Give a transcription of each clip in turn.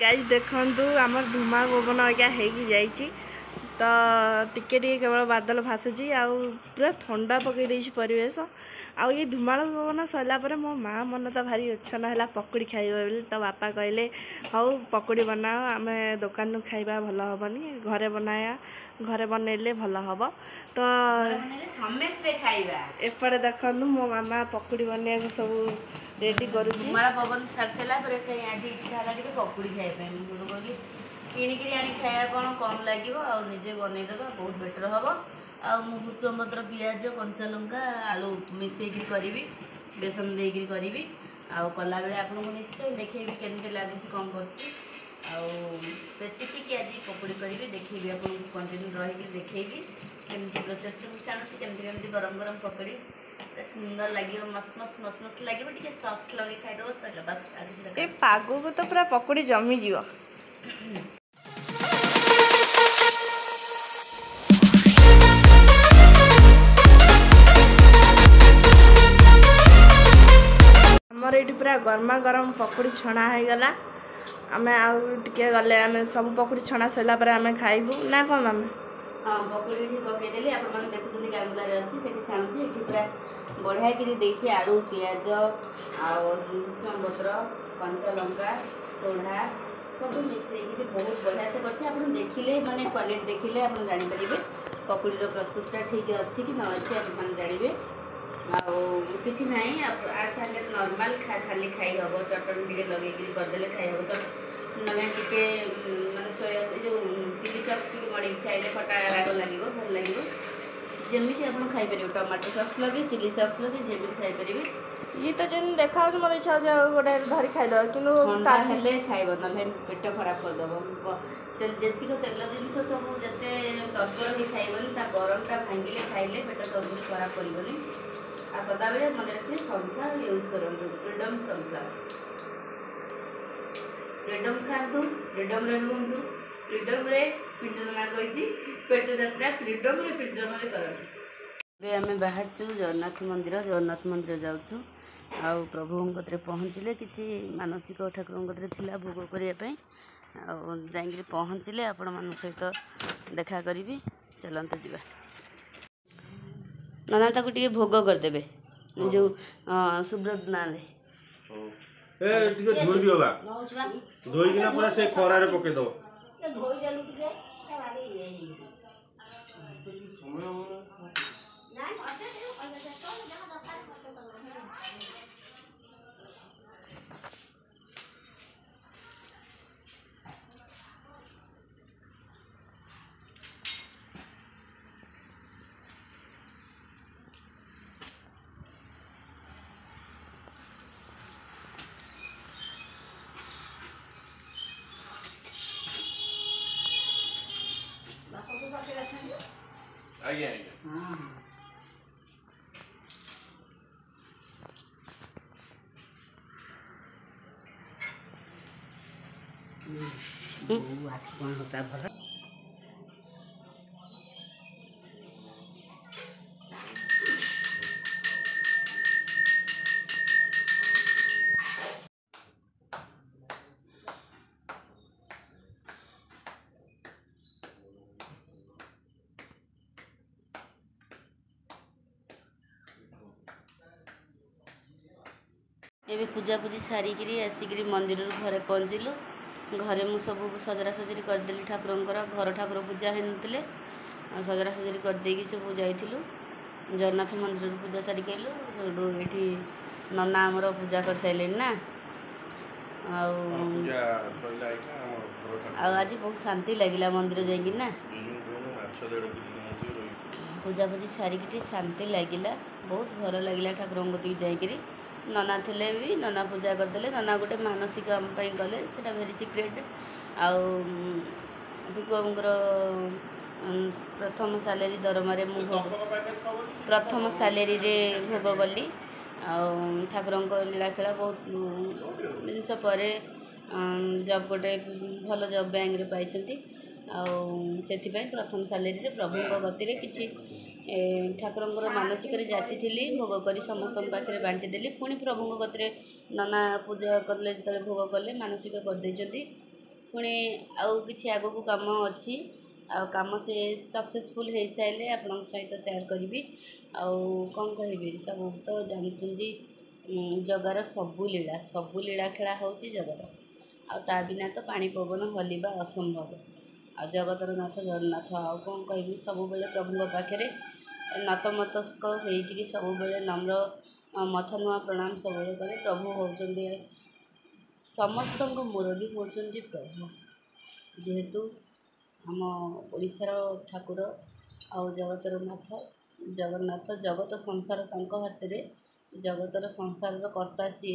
Guys देखंतु आमर धुमाळ पवन आज्ञा हेकी जाइछि तो टिके टिके केवल बादल भासुची आ पूरा ठंडा पकई देछि परिवेश आ ये धुमाळ पवन सरला परे मो माँ मन तो भारी इच्छा है पकुड़ी खाइबा बोली तो बापा कहले हौ पकुड़ी बनाओ आमे दुकान नु खाइबा भल हबनी घरे बनाया घरे बनैले भल हब तो समस्ते खाइबा एपटे देखंतु मो मामा पकुड़ी बनिया सब रेडी करूची धुमाळ पवन छाड़सला परे कहीं आज इच्छा हला टिके पकुड़ी खाइ पे मुझे कहली किणिकी आनी खाया कौन कम लगे आ निजे बनईदेवा बहुत बेटर हम आ भूसंग पत्र पिज कंचा लंका आलू मिसेक करी बेसन देकर करी आला बेले आपको निश्चय देखेबी केमती लगुच कौन रेसिपी की आज पकुड़ी करी देखेबी आपको कंटिन्यू रही देखेबी केमती प्रोसेस छाणुची केमती गरम गरम पकड़ी सुंदर लगे मस मस मस मस लगे टे सॉस लगे खाईदेव सर बस ए पाग को तो पूरा पकुड़ी जमी जीव हमर ये पूरा गरमा गरम पकुड़ी छणा हो गला आमे आउ टिके गले आमे सब पकुड़ी छणा सला पर आमे खाइबू ना कम आमे हाँ पकुड़ी पकईदेली आप देखुं गांगुलार अच्छी से छाणुची पूरा बढ़िया कि देखिए आलू पिज भूसंग पत्र कंचा लंका सोढ़ा सब मिसेक बहुत बढ़िया से कर देखिले माने क्वालिटी देखिले आप जानीपर पकुड़ी प्रस्तुतटा ठीक अच्छी कि न अच्छी आप जानवे कि ना आ सागे नॉर्मल खाली खाई हम चटनी टे लगे करदे खाई हम ना टे मानते सोया जो चिली सॉस टे मड़े खाइले खटा राग लगे भल लगे जमी आप खाईपर टमाटो सॉस लगे चिली सॉस लगे जमी खाईपर ये तो जन देखा मोर इच्छा गोटे धरी खाईद कि खाइब ना पेट खराब करदेव जी तेल जिन सब जिते तर्जर ही खाइबनी गरमटा भांगिले खाइले पेट तर्जर खराब करनी आ सदा बेले मन रखिए सनफ्लावर यूज करूँ फ्रीडम सनफ्लावर फ्रीडम खातु फ्रीडम रुहतु फ्रीडम पिंटू ना कही पेट यात्रा फ्रीडम फ्रीडम करते आम बाहर जगन्नाथ मंदिर जाऊँ आ प्रभु कतरे पहुँचले किसी मानसिक ठाकुर थिला भोग करने जाइए पहुँचले आपण मान सहित देखा करी चलते जा ना ताको टिके भोग करदेबे जो सुब्रत ना ले ए टिके धोई दियो बा धोई किना पूरा से खरा रे पके दो धोई देलु टिके आज्ञा आखि कौन होता भल एबे पूजा पूजी सारिक आसिक मंदिर घरे पहुँचलु घरे मु सब सजरा सजरी करदेली ठाकुर घर ठाकुर पूजा होते सजरा सजरी करदे सब जाइलु जगन्नाथ मंदिर पूजा सारिक आलु सब ये नना आमर पूजा कर सारे ना आज बहुत शांति लगिला मंदिर जाइना पूजा पूजी सारिक शांति लगिला बहुत भल लगिला ठाकुर कतिक जाइकरी नना थे भी नना पूजा करदे नना गोटे मानसिक आम गले से भेरी सिक्रेट आगर प्रथम सालेरी दरमारे प्रथम सालेरी रे भोग गली ठाकुर लीलाखेला बहुत जिनस पर जब गोटे भल जब बैंक रे पाई प्रथम सालेरी प्रभु गति किसी ठाकुर मानसिक जाची थी भोग कर समस्त पाखे बांटीदेली पुणी प्रभु गति नना पूजा कले जो भोग कले मानसिक करदे पुणी आउ किसी आग को कम अच्छी आम से सक्सेसफुल हो सारे आपण सहित सेयार करी कौन कह सब तो जानते जगार सबू लीला खेला हूँ जगार आ बिना तो पानी पवन हलिबा असंभव आ जगतर नाथ जगन्नाथ आउ कौन कह सब बेले प्रभु पाखे नतमतस्क होकर सब बेले नम्र मथा नुआ प्रणाम सब करे प्रभु होउचंदी समस्त मुरबी होउचंदी प्रभु जेहेतु आम ओडिशार ठाकुर आउ जगतर नाथ जगन्नाथ जगत संसार तांको हाथ रे जगतर संसार कर्ता सी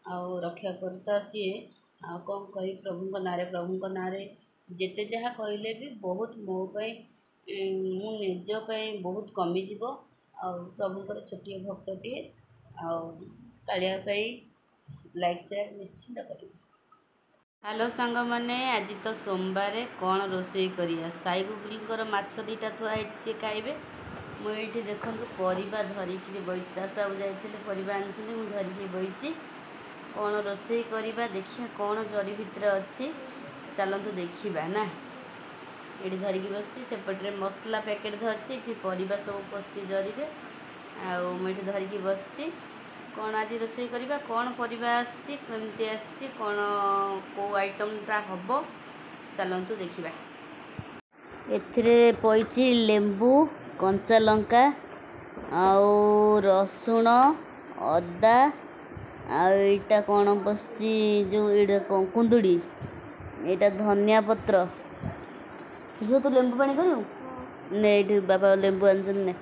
आउ रक्षाकर्ता सी आ कौन कही प्रभु नारे जेते जहाँ कहले भी बहुत मो मु निजपाई बहुत कमिजिव आ प्रभुकर छोटिया भक्तटे आलिया लाइक शेयर निश्चिंत करें। हेलो सांग मैंने आज तो सोमवार कौन रोषे करिया साई गुगुलीकर माछ दीटा थुआई सी खाइबे मुझे देखो परिवा धरिकी बही दास बाबू जाते परिवा आनी मुझे धरिकी बही कौन रोषे करवा देखिए कौन जरी भितर अच्छी चलतु देखा ना ये धरिकी बस सेपटे मसला पैकेट धरती ये परिवा सब पशि जरी आठ धरिकी बस कौन आज रोषे करवा कौन परिवा आमती आसी कौन कौ आइटमटा हम चलतु देखा एथिरे पईची लेंबू कंचा लंका आउ रसुण अदा आईटा कौन बसची जो ये कुंदुड़ी यहाँ धनिया पत्र जो तू लेंबू पानी करू ने ये बाबा लेंबू आने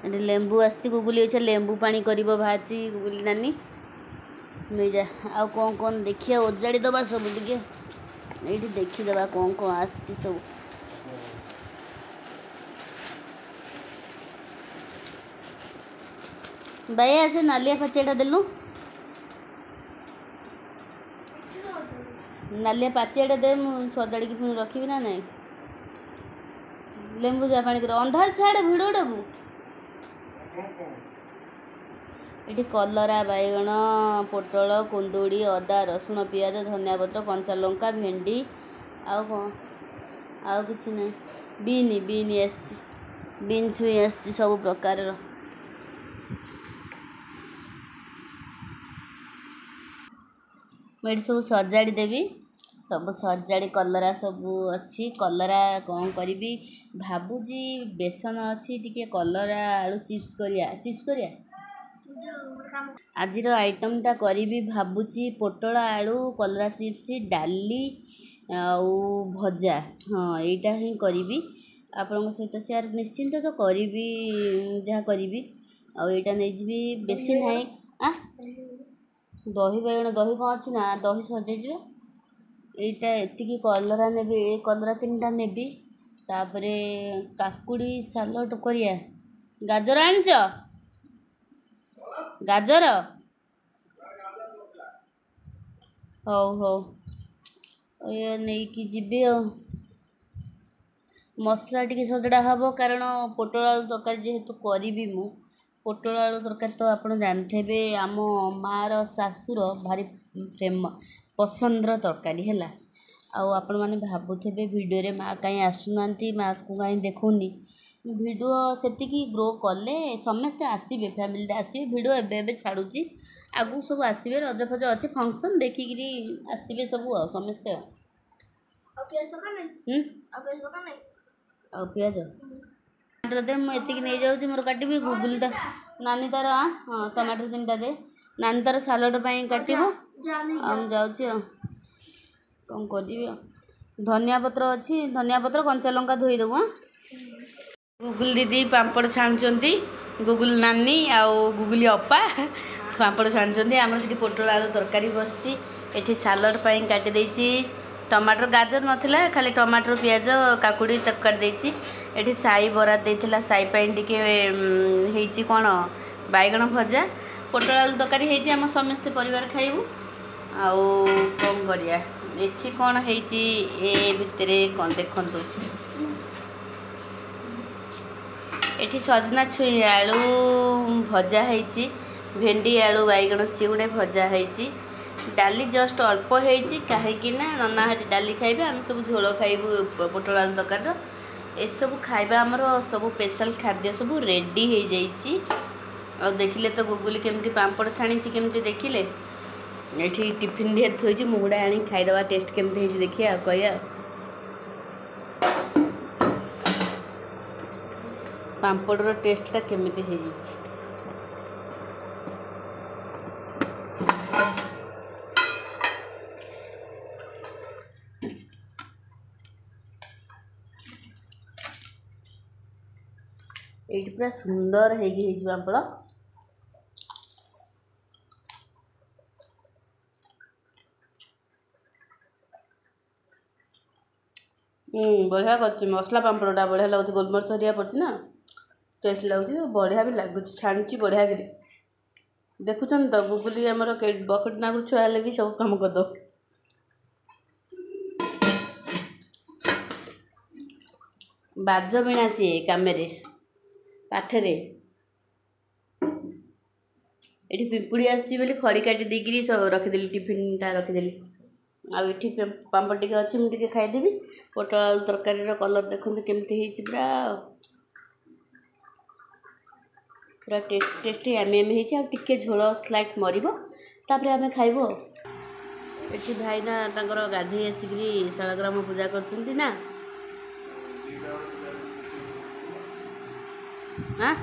ये लेंबू आसी गुगुली अच्छा लेंबू पानी कर बाहरी गुगुली नानी नहीं जा आ कौन कौन देखिए ओजाड़ी दबा सब टे ये देखीदे कौन कौन आसी सब भाई आसे नालिया पाचियाटा देलु नालिया पाचियाटा दे मु सजाड़ी पुणी रखी ना नहीं लेंबू जा पानी कर अंधार छाड़े भिड़टा को ये कलरा बैगण पोटल कुंदुड़ी अदा रसुण पियाज धनिया पत्र कंचा लंका भेंडी आउ कौन आउ कि ना बीन बीन छुई आसी सब प्रकार मुझे सब सजाड़ी देवी सब सजाड़ी कलरा सब अच्छी कलरा कौन करी भाबुजी बेसन अच्छी टी कलरा आलू चिप्स करिया आज आइटमटा करी भाबुची पोटल आलू कलरा चिप्स डाली आउ भजा हाँ यहाँ ही करी आपण सहित शेयर निश्चिंत तो करी जहाँ करी आईटा नहीं जी बेसी ना आ दही बैगण दही कौन अच्छी ना दही सजे यहाँ एति कलरा ने कलरा 3टा नेबी तापरे काकुड़ी सालड करिया गाजर आनिच गाजर हौ हौ ये नहीं कि जीवे मसला टी सजड़ा हम कारण पोटल आलू तरकारी जेहेतु करी मु पोटल आलू तरकारी तो आप जानते आम मार शाशुर भारी पसंदर तरकारी है आपण मैंने भावुथे वीडियो रे माँ कहीं आसुना माँ को कहीं देखनी वीडियो से ग्रो कले समस्ते आसबे फैमिली आसबे वीडियो एवं छाड़ुची आगु सब आसबे रज फज अच्छे फंक्शन देखिकी आसबे सब समस्ते पियाज दे मुझे नहीं जाऊँ मोर काटबी गुगुल नानी तार हाँ टमाटर 3टा दे नानी तार सालड काटब हम जाऊँ कौन करी धनिया पत्र अच्छी धनिया पत्र कंचा लंका धोईदेव हाँ गुगुल दीदी पापड़ छाणुंट गुगुल नानी आउ गुगुली अपा पापड़ छाणुंट आम से पोटल आलू तरकारी बसी ये सालड काटी टमाटर गाजर नाला खाली टमाटर पियाज काकुड़ी काट देती ये साई बरा देता साई टी कौन बैगण भजा पोटल आलू तरकारी होती आम समस्ते परिवार खाइबू आउ कौन करिया एठी कौन होती ए भितर कौन देखु ये सजना छुई आलू भजा होती भेंडी आलू बैगण सी गोटे भजा होती डाली जस्ट अल्प होती कहीं नना हरी डाली खाइबे आम सब झोल खाइबू पोटल आलू तरकारी ए सब खाइबा आमर सब स्पेशल खाद्य सब रेडी हो जाइए। और देखिले तो गुगुली केमती पापड़ छाणी केमती देखिले ये टिफिन दिहर थोड़ी मुगुड़ा आनी खाईदे टेस्ट केमती देखिए कह पापड़ टेस्टा केमती हो ये पूरा सुंदर हो पापड़ बढ़िया कर मसला पापड़ा बढ़िया लगुच गोलमरिच हरिया पड़ती ना टेस्ट लगुच बढ़िया भी लगुच छाणी बढ़िया कर देखुन तो गुगुली आमर बकेट नागुर छुआ हेल्ले भी सब कम करद बाज बिना सी कम पाठरे ये पिंपुड़ी आसी खड़ी काटी देकर सब रखीदेली टिफिनटा रखीदेली आठी पापड़ टे अच्छी मुझे खाईदेवी पोटल आलू तरकारी कलर देखते केमती पूरा पूरा टेस्टी आम टे झोल स्लाइट मरपर आम खाइब ये भाईना गाधे आसिक शालग्राम पूजा करना हाँ